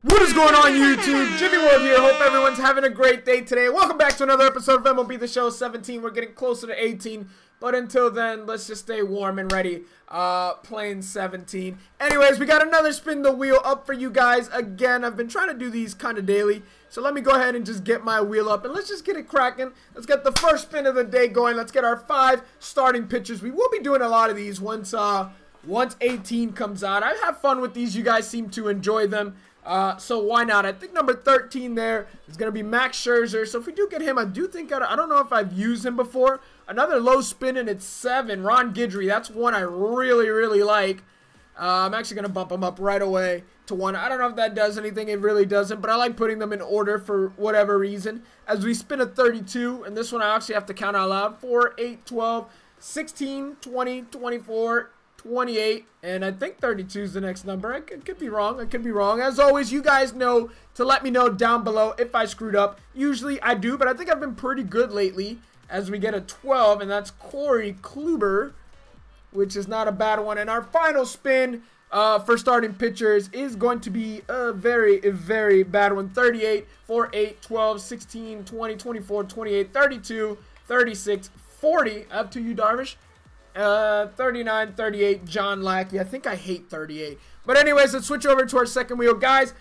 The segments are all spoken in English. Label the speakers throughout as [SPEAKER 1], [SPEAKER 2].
[SPEAKER 1] What is going on, YouTube? Gyvi World here. Hope everyone's having a great day today. Welcome back to another episode of MLB The Show 17. We're getting closer to 18, but until then, let's just stay warm and ready playing 17. Anyways, we got another spin the wheel up for you guys. Again, I've been trying to do these kind of daily, so let me go ahead and just get my wheel up, and let's just get it cracking. Let's get the first spin of the day going. Let's get our 5 starting pitchers. We will be doing a lot of these once 18 comes out. I have fun with these. You guys seem to enjoy them. So why not? I think number 13 there is going to be Max Scherzer. So if we do get him, I do think, I don't know if I've used him before. Another low spin, and it's 7. Ron Guidry. That's one I really, really like. I'm actually going to bump him up right away to 1. I don't know if that does anything. It really doesn't, but I like putting them in order for whatever reason. As we spin a 32, and this one I actually have to count out loud. 4, 8, 12, 16, 20, 24, 28, and I think 32 is the next number. I could be wrong. I could be wrong. As always, you guys know to let me know down below if I screwed up. Usually I do, but I think I've been pretty good lately. As we get a 12, and that's Corey Kluber, which is not a bad one. And our final spin for starting pitchers is going to be a very, very bad one. 38, 4, 8, 12, 16, 20, 24, 28, 32, 36, 40. Up to you, Darvish. 39, 38, John Lackey. I think I hate 38. But anyways, let's switch over to our second wheel. Guys,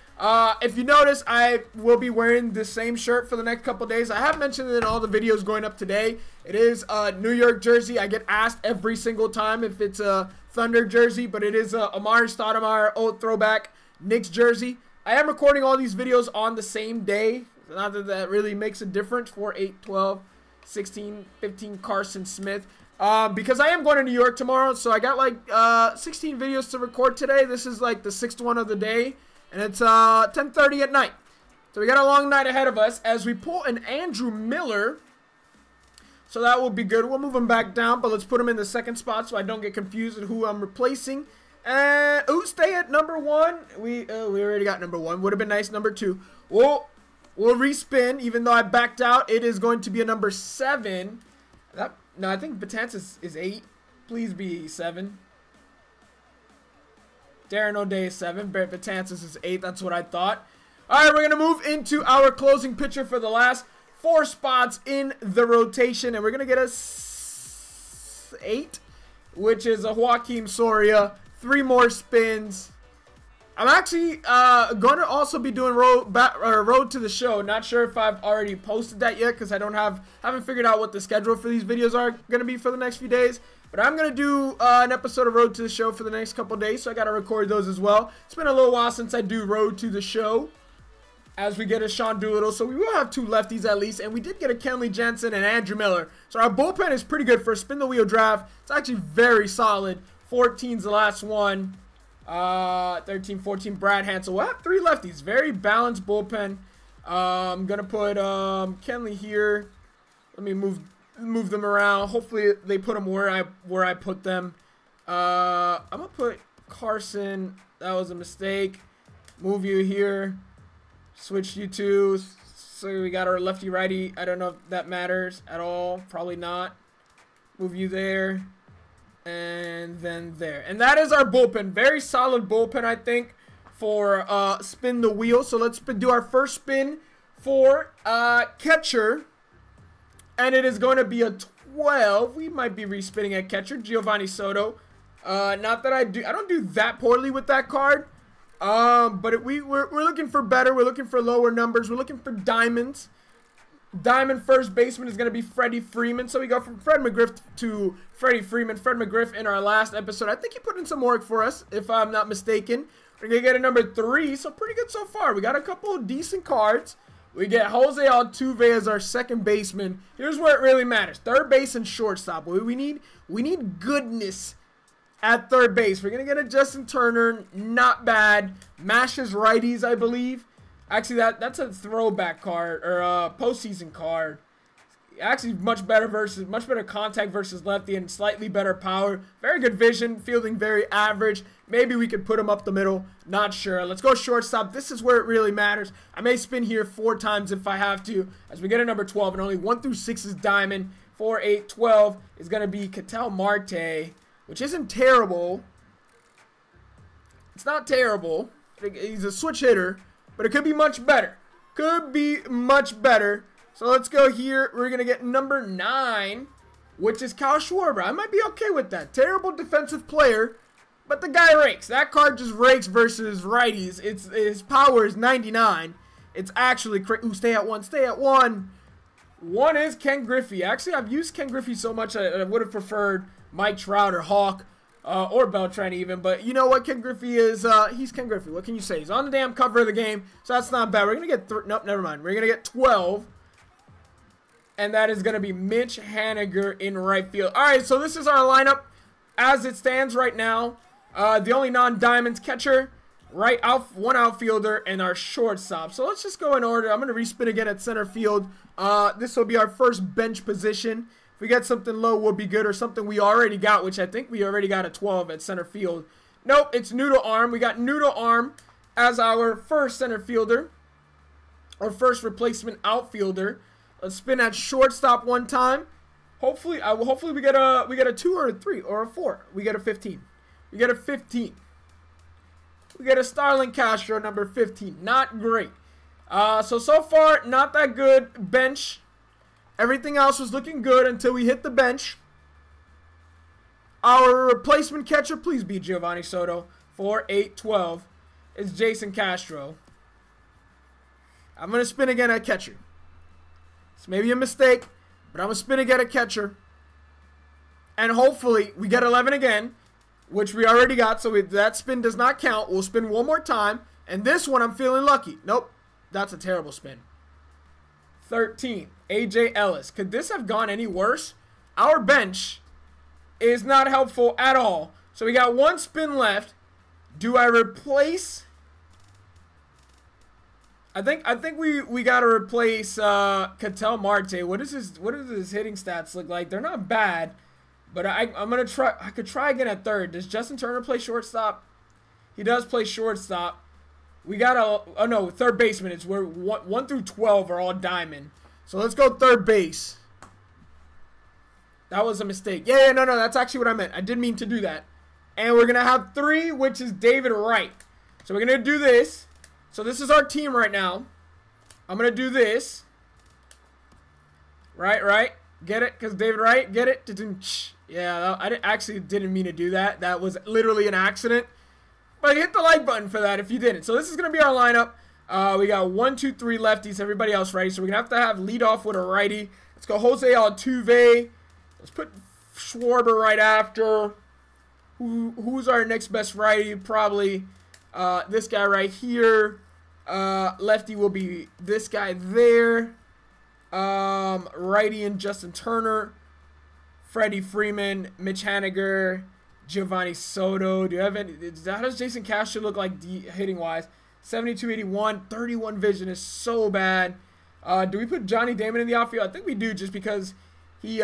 [SPEAKER 1] if you notice, I will be wearing the same shirt for the next couple days. I have mentioned it in all the videos going up today. It is a New York jersey. I get asked every single time if it's a Thunder jersey, but it is a Amari Stoudemire old throwback Knicks jersey. I am recording all these videos on the same day. Not that that really makes a difference. 4, 8, 12, 16, 15, Carson Smith. Because I am going to New York tomorrow, so I got like 16 videos to record today. This is like the 6th one of the day, and it's 10:30 at night. So we got a long night ahead of us as we pull an Andrew Miller. So that will be good. We'll move him back down, but let's put him in the second spot so I don't get confused with who I'm replacing. And stay at number 1. We already got number 1. Would have been nice number 2. We'll respin, even though I backed out. It is going to be a number 7. No, I think Betances is 8. Please be 7. Darren O'Day is 7. Betances is 8. That's what I thought. All right, we're going to move into our closing pitcher for the last 4 spots in the rotation. And we're going to get a 8, which is a Joakim Soria. 3 more spins. I'm actually going to also be doing road to the show. Not sure if I've already posted that yet because I haven't figured out what the schedule for these videos are going to be for the next few days. But I'm going to do an episode of Road to the Show for the next couple days, so I got to record those as well. It's been a little while since I do Road to the Show as we get a Sean Doolittle. So we will have 2 lefties at least, and we did get a Kenley Jansen and Andrew Miller. So our bullpen is pretty good for a spin the wheel draft. It's actually very solid. 14's the last one. 13, 14, Brad Hansel. We'll have 3 lefties. Very balanced bullpen. I'm gonna put Kenley here. Let me move them around. Hopefully they put them where I put them. I'm gonna put Carson. That was a mistake. Move you here. Switch you to. So we got our lefty righty. I don't know if that matters at all. Probably not. Move you there. And then there, and that is our bullpen. Very solid bullpen, I think, for spin the wheel. So let's do our first spin for catcher, and it is going to be a 12. We might be respinning at catcher, Giovanni Soto. Not that I don't do that poorly with that card, but we're looking for better. We're looking for lower numbers. We're looking for diamonds. Diamond first baseman is going to be Freddie Freeman. So we go from Fred McGriff to Freddie Freeman. Fred McGriff in our last episode. I think he put in some work for us, if I'm not mistaken. We're going to get a number 3. So pretty good so far. We got a couple of decent cards. We get Jose Altuve as our second baseman. Here's where it really matters. Third base and shortstop. We need goodness at third base. We're going to get a Justin Turner. Not bad. Mashes righties, I believe. Actually, that's a throwback card or a postseason card. Actually, much better contact versus lefty and slightly better power. Very good vision, fielding very average. Maybe we could put him up the middle. Not sure. Let's go shortstop. This is where it really matters. I may spin here 4 times if I have to, as we get a number 12, and only 1 through 6 is diamond. 4, 8, 12 is going to be Ketel Marte, which isn't terrible. It's not terrible. He's a switch hitter. but it could be much better. Could be much better. So let's go here. We're going to get number 9, which is Kyle Schwarber. I might be okay with that. Terrible defensive player, but the guy rakes. That card just rakes versus righties. His power is 99. It's actually crazy. Ooh, stay at 1. Stay at 1. 1 is Ken Griffey. Actually, I've used Ken Griffey so much I would have preferred Mike Trout or Hawk or Beltran even. But you know what? Ken Griffey is, he's Ken Griffey. What can you say? He's on the damn cover of the game, so that's not bad. We're going to get, nope, never mind. We're going to get 12. And that is going to be Mitch Haniger in right field. All right, so this is our lineup as it stands right now. The only non-diamonds catcher, one outfielder, and our shortstop. So let's just go in order. I'm going to respin again at center field. This will be our first bench position. If we get something low, we'll be good, or something we already got, which I think we already got a 12 at center field. Nope, it's Noodle Arm. We got Noodle Arm as our first center fielder, our first replacement outfielder. Let's spin at shortstop one time. Hopefully we get a 2 or a 3 or a 4. We get a 15. We get a 15. We get a Starlin Castro, number 15. Not great. So far, not that good. Bench. Everything else was looking good until we hit the bench. Our replacement catcher, please be Giovanni Soto. 4, 8, 12. It's Jason Castro. I'm going to spin again at catcher. It's maybe a mistake, but I'm going to spin again at catcher. And hopefully we get 11 again, which we already got, so that spin does not count. We'll spin one more time, and this one I'm feeling lucky. Nope, that's a terrible spin. 13, AJ Ellis. Could this have gone any worse? Our bench is not helpful at all. So we got one spin left. Do I replace? I think we gotta replace Ketel Marte. What does his hitting stats look like? They're not bad. But I'm gonna try. I could try again at third. Does Justin Turner play shortstop? He does play shortstop. We got oh no, third baseman. It's where 1 through 12 are all diamond. So let's go third base. That was a mistake. Yeah, no, that's actually what I meant. I didn't mean to do that. And we're gonna have 3, which is David Wright. So we're gonna do this. So this is our team right now. I'm gonna do this. Right. Get it? Because David Wright, get it? Yeah, I actually didn't mean to do that. That was literally an accident. But hit the like button for that if you didn't. So this is going to be our lineup. We got 1, 2, 3 lefties. Everybody else righty. So we're going to have lead off with a righty. Let's go Jose Altuve. Let's put Schwarber right after. Who's our next best righty? Probably this guy right here. Lefty will be this guy there. Righty and Justin Turner, Freddie Freeman, Mitch Haniger, Giovanni Soto. Do you have any? How does Jason Castro look like hitting wise? 72, 81, 31 vision is so bad. Do we put Johnny Damon in the outfield? I think we do, just because he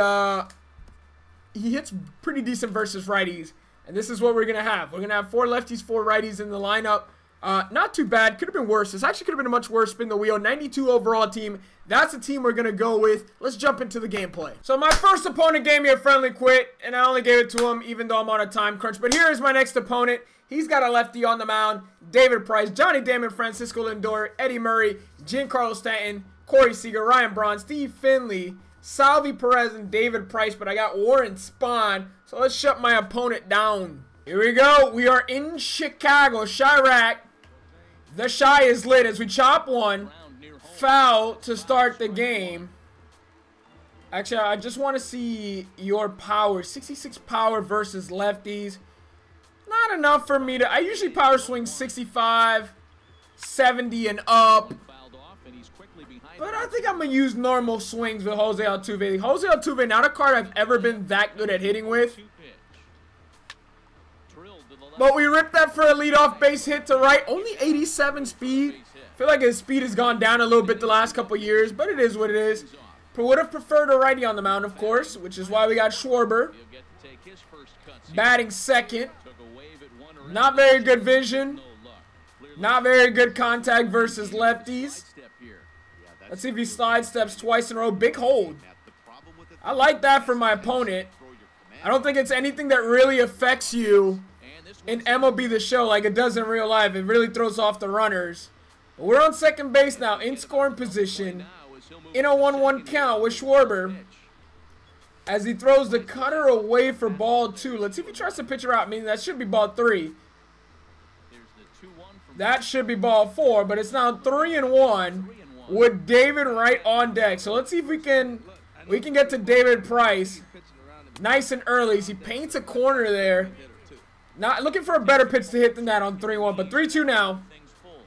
[SPEAKER 1] hits pretty decent versus righties, and this is what we're gonna have. We're gonna have 4 lefties, 4 righties in the lineup. Not too bad. Could have been worse. This actually could have been a much worse spin the wheel. 92 overall team. That's the team we're going to go with. Let's jump into the gameplay. So my first opponent gave me a friendly quit, and I only gave it to him even though I'm on a time crunch. But here is my next opponent. He's got a lefty on the mound. David Price, Johnny Damon, Francisco Lindor, Eddie Murray, Giancarlo Stanton, Corey Seager, Ryan Braun, Steve Finley, Salvi Perez, and David Price. But I got Warren Spahn. So let's shut my opponent down. Here we go. We are in Chicago, Chirac. The Chi is lit as we chop one. Foul to start the game. Actually, I just want to see your power. 66 power versus lefties. Not enough for me to... I usually power swing 65, 70, and up. But I think I'm going to use normal swings with Jose Altuve. Jose Altuve, not a card I've ever been that good at hitting with. But we ripped that for a leadoff base hit to right. Only 87 speed. I feel like his speed has gone down a little bit the last couple years, but it is what it is. But would have preferred a righty on the mound, of course, which is why we got Schwarber. Batting second. Not very good vision. Not very good contact versus lefties. Let's see if he slide steps twice in a row. Big hold. I like that for my opponent. I don't think it's anything that really affects you in MLB The Show like it does in real life. It really throws off the runners. But we're on second base now, in scoring position, in a 1-1 count with Schwarber. As he throws the cutter away for ball 2. Let's see if he tries to pitch her out. I mean, that should be ball 3. That should be ball 4, but it's now 3-1 with David Wright on deck. So let's see if we can get to David Price nice and early. He paints a corner there. Not looking for a better pitch to hit than that on 3-1, but 3-2 now.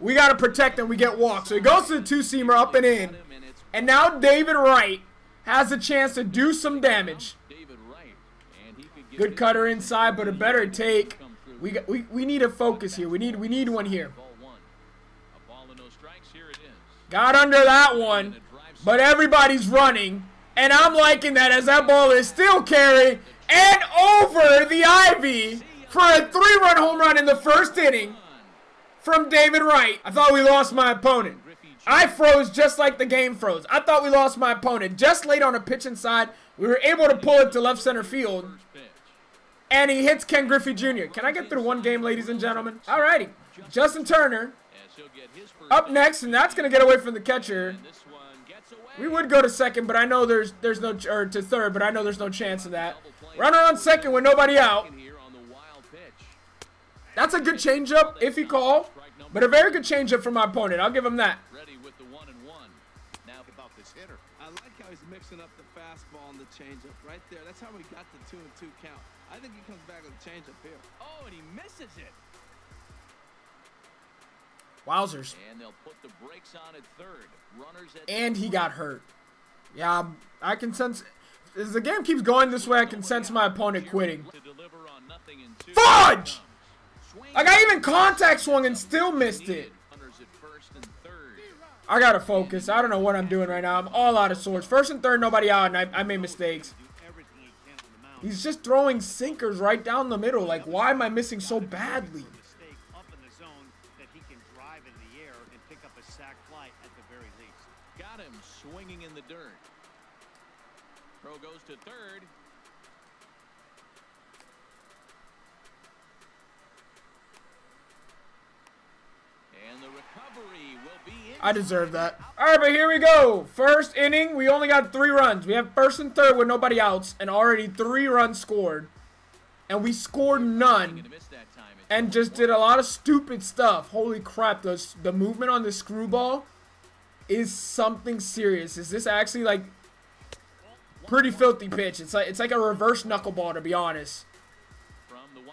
[SPEAKER 1] We got to protect him. We get walked. So he goes to the two-seamer up and in. And now David Wright has a chance to do some damage. Good cutter inside, but a better take. We need a focus here. We need one here. Got under that one, but everybody's running. And I'm liking that as that ball is still carried and over the ivy for a 3-run home run in the first inning from David Wright. I thought we lost my opponent. I froze just like the game froze. I thought we lost my opponent. Just late on a pitch inside. We were able to pull it to left center field. And he hits Ken Griffey Jr. Can I get through one game, ladies and gentlemen? Alrighty. Justin Turner up next, and that's going to get away from the catcher. We would go to second, but I know there's no, or to third, but I know there's no chance of that. Runner on second with nobody out. That's a good changeup, if he call, but a very good changeup for my opponent. I'll give him that.
[SPEAKER 2] I like how he's mixing up the fastball and the changeup right there. That's how we got the 2-2 count. I think he comes back with a changeup here. Oh, and he misses it.
[SPEAKER 1] Wowzers.
[SPEAKER 3] And they'll put the brakes on at third. Runners at
[SPEAKER 1] and he got hurt. Yeah, I can sense. As the game keeps going this way, I can sense my opponent quitting. Fudge! Like, I even contact swung and still missed it. I gotta focus. I don't know what I'm doing right now. I'm all out of sorts. First and third, nobody out, and I made mistakes. He's just throwing sinkers right down the middle. Like, why am I missing so badly?
[SPEAKER 3] Got him swinging in the dirt. Throw goes to third. And the recovery will be in.
[SPEAKER 1] I deserve that. All right, but here we go. First inning, we only got 3 runs. We have first and third with nobody outs, and already 3 runs scored. And we scored none. And just did a lot of stupid stuff. Holy crap, the movement on the screwball is something serious. Is this actually like pretty filthy pitch? It's like a reverse knuckleball, to be honest.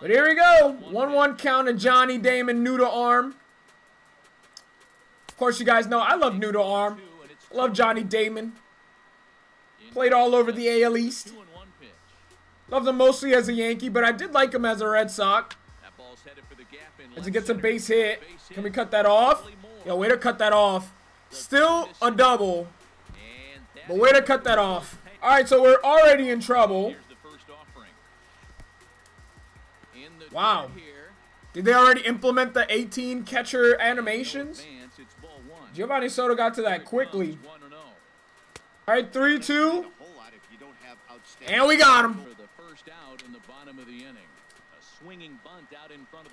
[SPEAKER 1] But here we go. 1-1 count of Johnny Damon noodle arm. Of course, you guys know I love noodle arm. I love Johnny Damon. Played all over the AL East. Loved him mostly as a Yankee, but I did like him as a Red Sox. As he gets a base hit. Can we cut that off? Yo, way to cut that off. Still a double, but way to cut that off. All right, so we're already in trouble. Wow. Did they already implement the 18 catcher animations? Giovanni Soto got to that quickly. All right, 3-2. And we got him.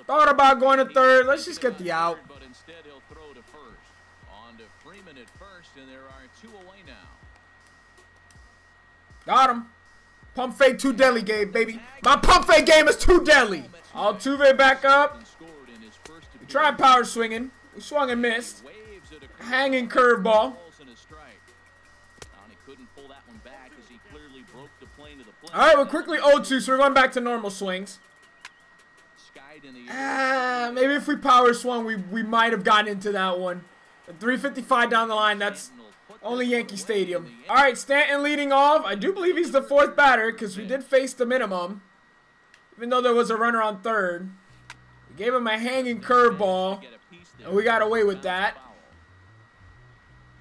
[SPEAKER 1] Thought about going to third. Let's just get the out.
[SPEAKER 3] Freeman at first, and there are 2 away now.
[SPEAKER 1] Got him. Pump fake too deadly game, baby. My pump fake game is too deadly. Altuve back up. We tried power swinging. We swung and missed. Hanging curveball. All right, we're quickly 0-2, so we're going back to normal swings. Maybe if we power swung, we might have gotten into that one. At 3:55 down the line, that's only Yankee Stadium. All right, Stanton leading off. I do believe he's the 4th batter because we did face the minimum, even though there was a runner on third. We gave him a hanging curveball, and we got away with that.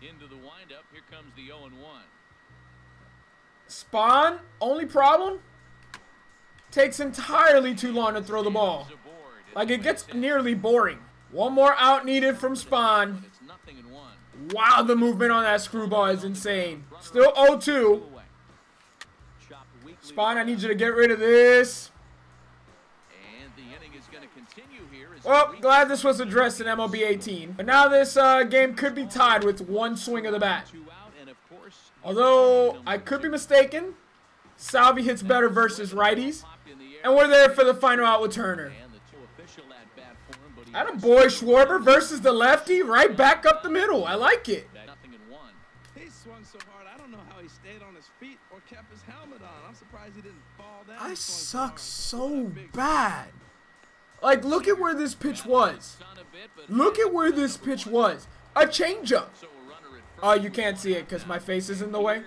[SPEAKER 3] Into the windup, here comes the 0-1.
[SPEAKER 1] Spawn, only problem? Takes entirely too long to throw the ball. Like, it gets nearly boring. One more out needed from Spawn. Wow, the movement on that screwball is insane. Still 0-2. Spawn, I need you to get rid of this.
[SPEAKER 3] And the inning is going to continue here as
[SPEAKER 1] Well, glad this was addressed in MLB 18. But now this game could be tied with one swing of the bat. Although, I could be mistaken. Salvi hits better versus righties. And we're there for the final out with Turner. Attaboy, Schwarber versus the lefty. Right back up the middle. I like it.
[SPEAKER 2] He swung so hard, I don't know how he stayed on his feet or kept his helmet on. I'm surprised he didn't fall down.
[SPEAKER 1] I suck so bad. Like, look at where this pitch was. Look at where this pitch was. A changeup. Oh, you can't see it because my face is in the way.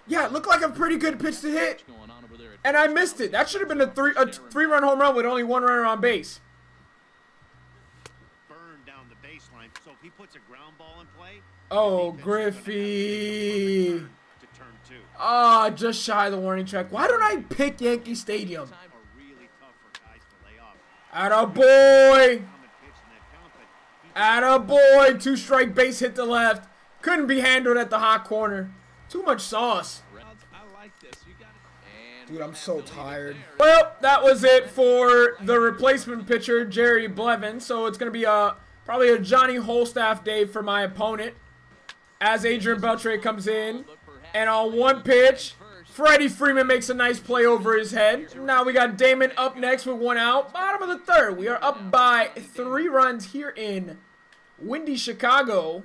[SPEAKER 1] Yeah, it looked like a pretty good pitch to hit. And I missed it. That should have been a three-run home run with only one runner on base.
[SPEAKER 4] Down the baseline. So if he puts a ground ball in play,
[SPEAKER 1] oh, Griffey. Ah, just shy of the warning track. Why don't I pick Yankee Stadium? Attaboy. Attaboy. Two-strike base hit to left. Couldn't be handled at the hot corner. Too much sauce. Dude, I'm so tired. Well, that was it for the replacement pitcher, Jerry Blevins. So it's going to be probably a Johnny Holstaff day for my opponent. As Adrian Beltre comes in. And on one pitch, Freddie Freeman makes a nice play over his head. Now we got Damon up next with one out. Bottom of the third. We are up by 3 runs here in windy Chicago.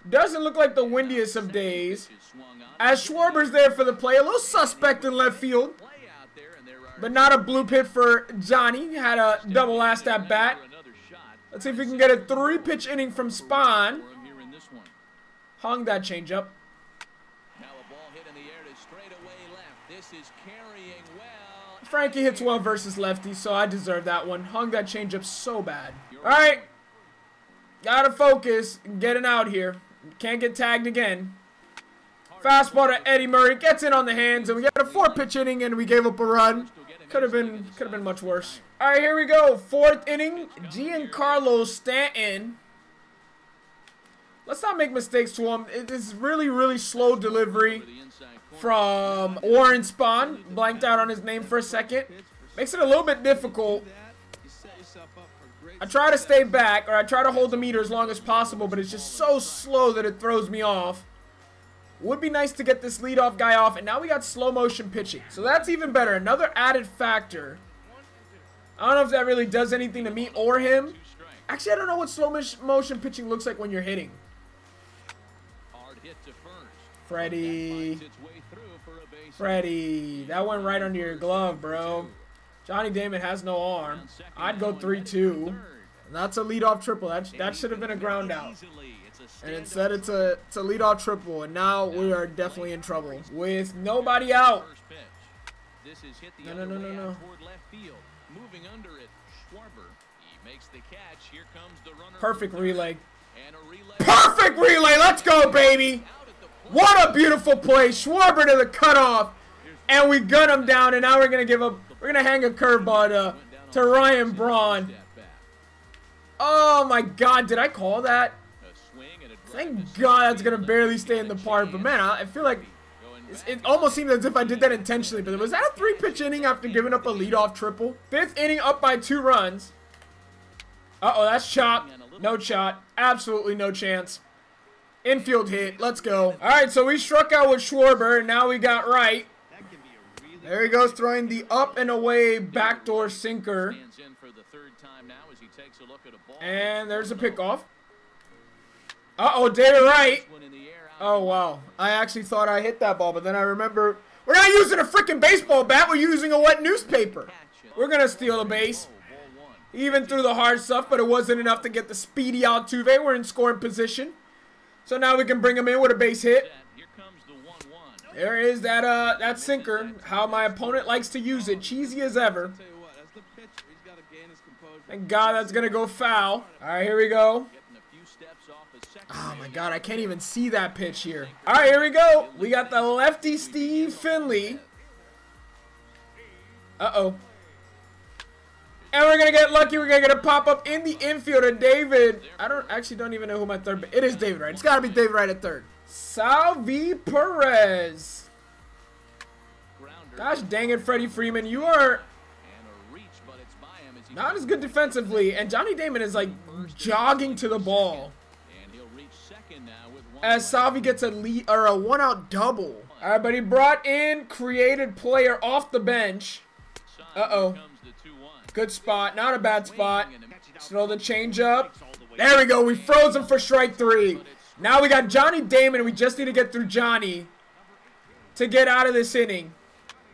[SPEAKER 1] Doesn't look like the windiest of days. As Schwarber's there for the play. A little suspect in left field. But not a blue hit for Johnny. Had a double last at bat. Let's see if we can get a 3-pitch inning from Spahn. Hung that changeup. Frankie hits well versus lefty, so I deserve that one. Hung that changeup so bad. Alright. Gotta focus. Getting out here. Can't get tagged again. Fastball to Eddie Murray. Gets in on the hands, and we got a 4-pitch inning, and we gave up a run. Could have been much worse. Alright, here we go. 4th inning. Giancarlo Stanton. Let's not make mistakes to him. It is really slow delivery from Warren Spahn. Blanked out on his name for a second. Makes it a little bit difficult. I try to stay back, or I try to hold the meter as long as possible, but it's just so slow that it throws me off. Would be nice to get this leadoff guy off, and now we got slow motion pitching. So that's even better. Another added factor. I don't know if that really does anything to me or him. Actually, I don't know what slow motion pitching looks like when you're hitting. Freddie. Freddie. That went right under your glove, bro. Johnny Damon has no arm. I'd go 3-2. That's a leadoff triple. That should have been a ground out. And instead it's a leadoff triple. And now we are definitely in trouble. With nobody out. No. Perfect relay. Perfect relay. Let's go, baby. What a beautiful play. Schwarber to the cutoff. And we gun him down. And now we're going to give up. We're going to hang a curveball to Ryan Braun. Oh, my God. Did I call that? Thank God that's going to barely stay in the park. But, man, I feel like it almost seemed as if I did that intentionally. But was that a 3-pitch inning after giving up a leadoff triple? 5th inning up by 2 runs. Uh-oh, that's chopped. No shot. Absolutely no chance. Infield hit. Let's go. All right, so we struck out with Schwarber, and now we got Wright. There he goes, throwing the up and away backdoor sinker. And there's a pickoff. Uh-oh, David Wright. Oh, wow. I actually thought I hit that ball, but then I remember we're not using a freaking baseball bat. We're using a wet newspaper. We're going to steal the base. He even threw the hard stuff, but it wasn't enough to get the speedy Altuve. We're in scoring position. So now we can bring him in with a base hit. There is that sinker. How my opponent likes to use it. Cheesy as ever. Thank God that's going to go foul. All right, here we go. Oh, my God. I can't even see that pitch here. All right, here we go. We got the lefty Steve Finley. Uh-oh. And we're going to get lucky. We're going to get a pop-up in the infield of David. I don't even know who my third. It is David Wright. It's got to be David Wright at third. Salvi Perez. Gosh dang it, Freddie Freeman. You are Not as good defensively, and Johnny Damon is like jogging to the ball. As Salvi gets a lead or a one-out double. All right, but he brought in created player off the bench. Uh-oh. Good spot, not a bad spot. Throw the changeup. There we go. We froze him for strike 3. Now we got Johnny Damon. We just need to get through Johnny to get out of this inning.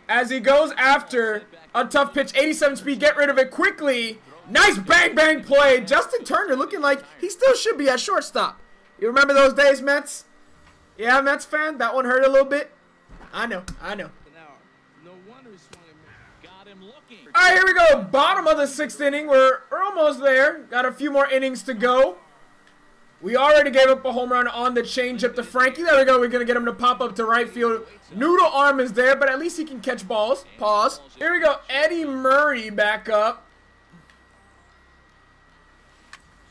[SPEAKER 1] As he goes after a tough pitch, 87 speed, get rid of it quickly. Nice bang bang play. Justin Turner looking like he still should be at shortstop. You remember those days, Mets? Yeah, Mets fan? That one hurt a little bit. I know. All right, here we go. Bottom of the 6th inning. We're almost there. Got a few more innings to go. We already gave up a home run on the changeup to Frankie. There we go. We're going to get him to pop up to right field. Noodle arm is there, but at least he can catch balls. Pause. Here we go. Eddie Murray back up.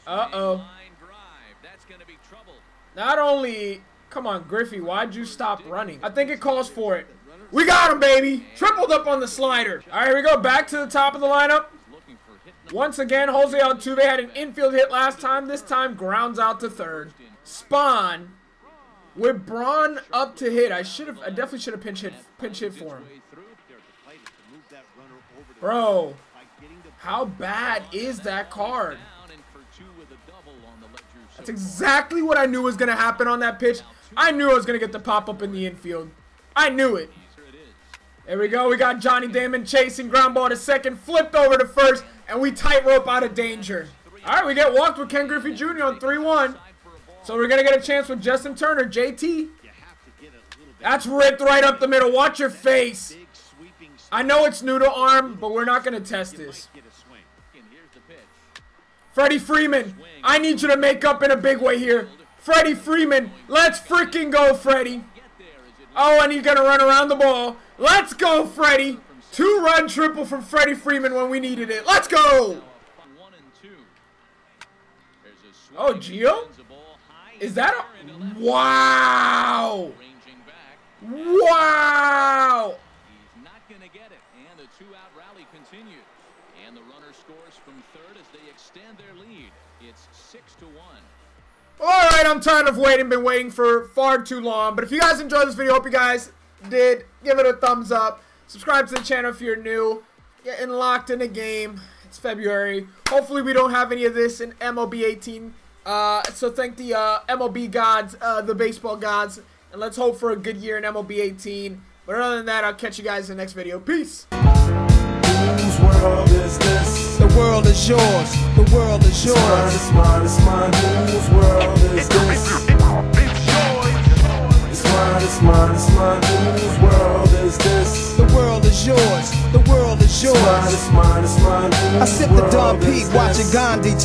[SPEAKER 1] Uh-oh. Not only... Come on, Griffey. Why'd you stop running? I think it calls for it. We got him, baby. Tripled up on the slider. All right, here we go. Back to the top of the lineup. Once again, Jose Altuve had an infield hit last time. This time, grounds out to third. Spawn with Braun up to hit. I definitely should have pinch hit for him. Bro, how bad is that card? That's exactly what I knew was going to happen on that pitch. I knew I was going to get the pop-up in the infield. I knew it. There we go. We got Johnny Damon chasing, ground ball to second, flipped over to first, and we tightrope out of danger. All right, we get walked with Ken Griffey Jr. on 3-1. So we're going to get a chance with Justin Turner, JT. That's ripped right up the middle. Watch your face. I know it's noodle arm, but we're not going to test this. Freddie Freeman, I need you to make up in a big way here. Freddie Freeman, let's freaking go, Freddie. Oh, and he's going to run around the ball. Let's go, Freddie. 2-run triple from Freddie Freeman when we needed it. Let's go. Oh, Gio? Is that a... Wow. Wow.
[SPEAKER 3] He's not going to get it. And the 2-out rally continues. And the runner scores from third as they extend their lead. It's 6-1.
[SPEAKER 1] All right, I'm tired of waiting. Been waiting for far too long. But if you guys enjoyed this video, hope you guys did. Give it a thumbs up. Subscribe to the channel if you're new. Getting locked in a game. It's February. Hopefully we don't have any of this in MLB 18. So thank the MLB gods, the baseball gods. And let's hope for a good year in MLB 18. But other than that, I'll catch you guys in the next video. Peace.
[SPEAKER 5] Whose world is this?
[SPEAKER 6] The world is yours. The world is yours.
[SPEAKER 5] It's mine, it's mine, it's mine. Whose world is this? It's mine, it's mine, it's mine. Whose world is this?
[SPEAKER 6] The world is yours. The world is yours.
[SPEAKER 5] It's mine, it's mine, it's mine.
[SPEAKER 6] I sip the Dom Pete watching Gandhi.